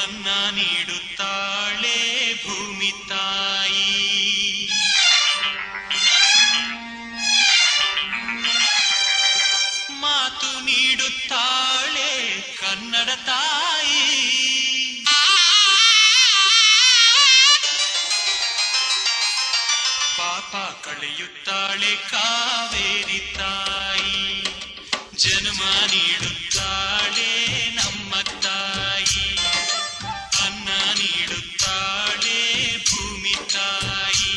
ಅನ್ನ ನೀಡುತ್ತಾಳೆ ಭೂಮಿ ತಾಯಿ, ಮಾತು ನೀಡುತ್ತಾಳೆ ಕನ್ನಡ ತಾಯಿ. ಪಾಪ ಕಳೆಯುತ್ತಾಳೆ ಕಾವೇರಿ ತಾಯಿ, ಜನ್ಮ ನೀಡುತ್ತಾಳೆ ನಮ್ಮ ತಾಯಿ. ಅನ್ನ ನೀಡುತ್ತಾಳೆ ಭೂಮಿ ತಾಯಿ,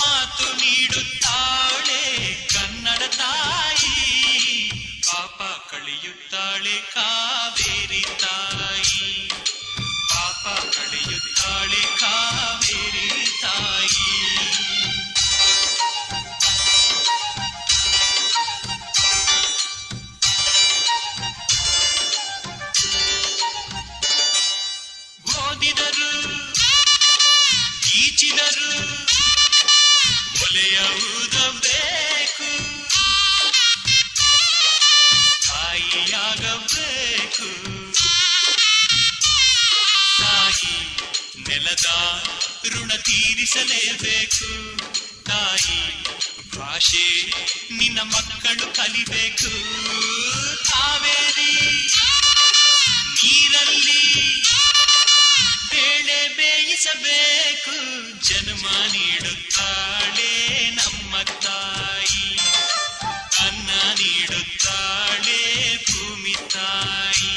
ಮಾತು ನೀಡುತ್ತಾಳೆ ಕನ್ನಡ ತಾಯಿ. ಪಾಪ ಕಳೆಯುತ್ತಾಳೆ ಕಾವೇರಿ ತಾಯಿ, ಪಾಪ ಕಳೆಯುತ್ತಾಳೆ ಕಾವೇರಿ ತಾಯಿ. ಓದಿದರು ಈಚಿದರು ಒಲೆಯುವುದಬೇಕು, ತಾಯಿಯಾಗಬೇಕು. ತಾಯಿ ನೆಲದ ಋಣ ತೀರಿಸಲೇಬೇಕು, ತಾಯಿ ಭಾಷೆ ನಿನ್ನ ಮಕ್ಕಳು ಕಲಿಬೇಕು. ಕಾವೇರಿ ನೀರಲ್ಲಿ ಬೇಳೆ ಬೇಯಿಸಬೇಕು, ಜನ್ಮ ನೀಡುತ್ತಾಳೆ ನಮ್ಮ ತಾಯಿ. ಅನ್ನ ನೀಡುತ್ತಾಳೆ ಭೂಮಿ ತಾಯಿ,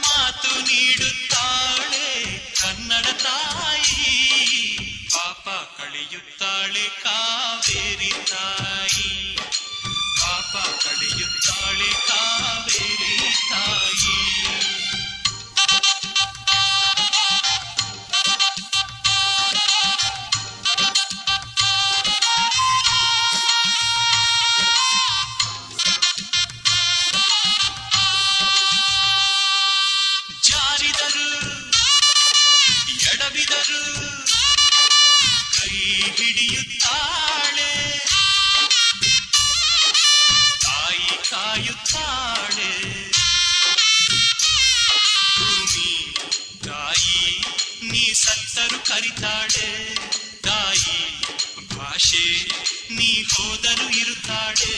ಮಾತು ನೀಡುತ್ತಾಳೆ ಕನ್ನಡ ತಾಯಿ. ಪಾಪ ಕಳೆಯುತ್ತಾಳೆ ಕಾವೇರಿ ತಾಯಿ, ಪಾಪ ಕಳೆಯುತ್ತಾಳೆ ಕಾವೇರಿ ತಾಯಿ. ಜಾರಿದರು ಎಡವಿದರು ಕೈ ಹಿಡಿಯುತ್ತಾಳೆ, ತಾಯಿ ಕಾಯುತ್ತಾಳೆ. ಭೂಮಿ ತಾಯಿ ನೀ ಸತ್ತರು ಕರಿತಾಳೆ, ತಾಯಿ ಭಾಷೆ ನೀ ಹೋದರು ಇರುತ್ತಾಳೆ.